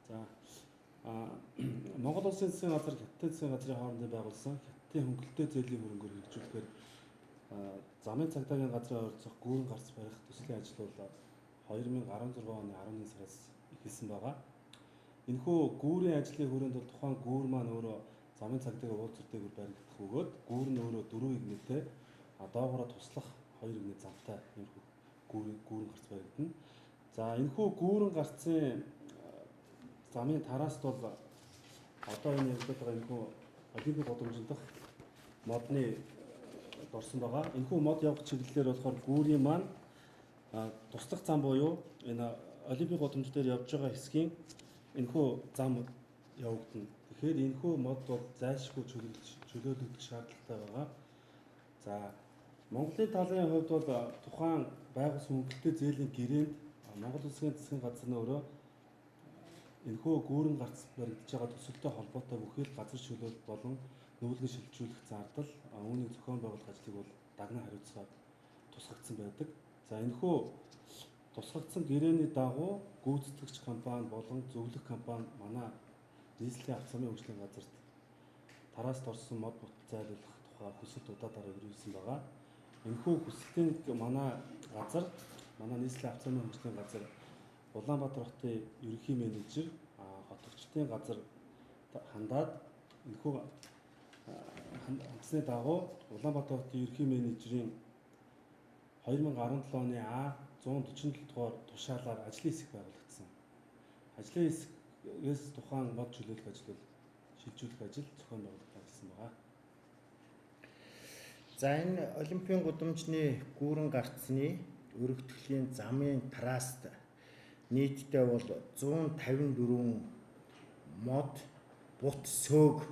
За Монгол Улсын засгийн газар Хятадын засгийн газрын хоорондын байгуулсан Хятадын хөнгөлөлтөө зээлийн хөрөнгөөр хэрэгжүүлэхээр замын цагдаагийн газрын ойролцоох гүүрэн гарц барих төслийн ажил бол 2016 оны 11 сараас эхэлсэн байгаа. Энэхүү гүүрийн ажлын хүрээнд бол тухайн гүүр маань өөрөө замын цагдаагийн уулзалт дээгүүр баригдах бөгөөд гүүр нь өөрөө 4 игнэтэй доогоороо туслах 2 игнэ замтай иймэрхүү гүүрэн гарц баригдана. За энэхүү гүүрэн гарцын замын тараст бол одоо энэ явагдаад байгаа энэхүү олимпик гудамжинд дах модны орсон байгаа. Энэхүү мод явах чиглэлээр болохоор гүүрийн маань туслах зам буюу энэ олимпик гудамж дээр явж байгаа хэсгийн энэхүү зам явагдана. Тэгэхээр энэхүү мод бол зайлшгүй чөлөөлөгдөх шаардлагатай байгаа. За Монголын талын хувьд бол тухайн байгуулсан хөнгөлөлтөө зээлийн гэрээнд Монгол Улсын засгийн газар нь өөрөө энэхүү гүүрэн гарц баригдаж байгаа төсөлтөй холбоотой бүхэл газар чөлөөлөлт болон нүүлгэн шилжүүлэх зардал үүнийг зохион байгуулах ажлыг бол дагнан хариуцаад тусгагдсан байдаг. За энэхүү тусгагдсан гэрээний дагуу гүйцэтгэгч компани болон зөвлөх компани манай нийслэлийн авто замын хөгжлийн газарт тараст орсон мод бут зайлуулах тухай хүсэлт удаадараа ирүүлсэн байгаа. Энэхүү хүсэлтийн манай нийслэлийн авто замын хөгжлийн газар Улаанбаатар хотын ерөнхий менежер хотгочдын газар хандаад энэхүү хандсны дагуу Улаанбаатар хотын ерөнхий менежерийн 2017 оны А147 дугаар тушаалаар ажлын хэсэг байгуулагдсан. Ажлын хэсгээс тухайн мод чөлөөлөх ажил шилжүүлэх ажил зохион байгуулагдсан гэсэн байгаа. За энэ олимпийн гудамжны гүүрэн гарцны өргөтгөлийн замын траст нийтдээ бол 154 мод бут сөөг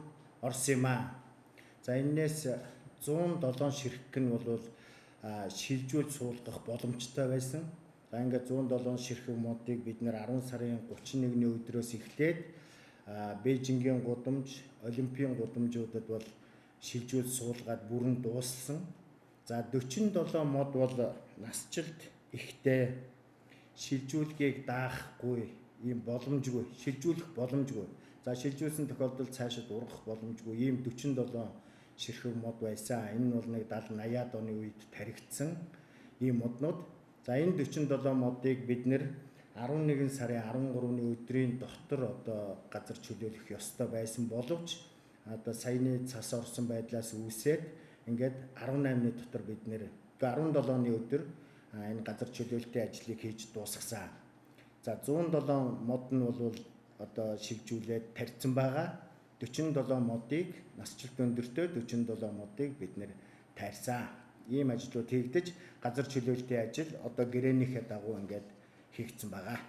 орсон юм аа. За энээс 107 ширхэг нь бол шилжүүл суулгах боломжтой байсан. За ингээд 107 ширхэг модыг бид нэр 10 сарын 31-ний өдрөөс эхлээд Бээжингийн гудамж, Олимпийн гудамжуудад бол шилжүүл суулгаад бүрэн дууссан. За 47 мод бол насжилт ихтэй шилжүүлгийг даахгүй ийм боломжгүй, шилжүүлэх боломжгүй. За шилжүүлсэн тохиолдолд цаашид ургах боломжгүй ийм 47 ширхэг мод байсан. Энэ нь бол нэг 70-80-аад оны үед таригдсан ийм моднууд. За энэ 47 модыг бид нэр 11 сарын 13-ны өдрийн дотор одоо газар чөлөөлөх ёстой байсан боловч одоо саяны цас орсон байдлаас үүсээд ингээд 18-ны дотор бид нэр 17-ны өдөр энэ газар чөлөөлтийн ажлыг хийж дуусгасан. За 107 мод нь бол одоо шилжүүлээд тарьсан байгаа. 47 модыг насжилт өндөртэй 47 модыг бид нэр тайрсан. Ийм ажлууд хийгдэж газар чөлөөлтийн ажил одоо гэрээнийхээ дагуу ингээд хийгдсэн байгаа.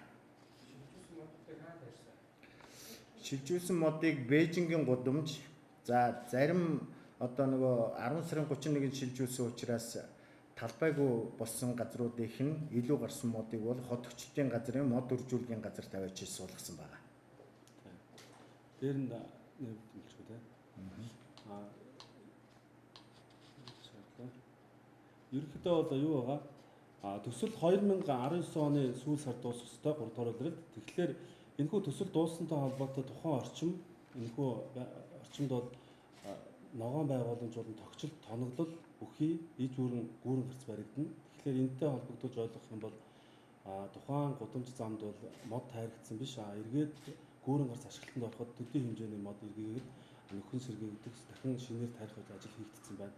Шилжүүлсэн модыг Бээжингийн гудамж за зарим одоо нөгөө 10 сарын 31-нд шилжүүлсэн учраас талбайгүй болсон газруудынх нь илүү гарсан модыг бол хотгочдын газрын мод үржүүлгийн газар тавиач суулгасан байгаа. Дээр нь нэмэлтгүй тийм. Ерөнхийдөө бол юу байгаа? Төсөл 2019 оны сүүл сард дуусах ёстой 3 дугаар улиралд. Тэгэхээр энэхүү төсөл дууссантай холбоотой тухайн энэхүү орчимд бол ногоон байгууламж болон тогтчлт тоноглол бүхий иж гүүрэн гарц баригдана. Тэгэхээр энэтэй холбогдож ойлгох юм бол тухайн гудамж замд бол мод тайрагдсан биш. Эргээд гүүрэн гарц ашиглалтанд ороход төдий хэмжээний мод эргээгээд нөхөн сэргээгдэх дахин шинээр тайрах ажил хийгдсэн байна.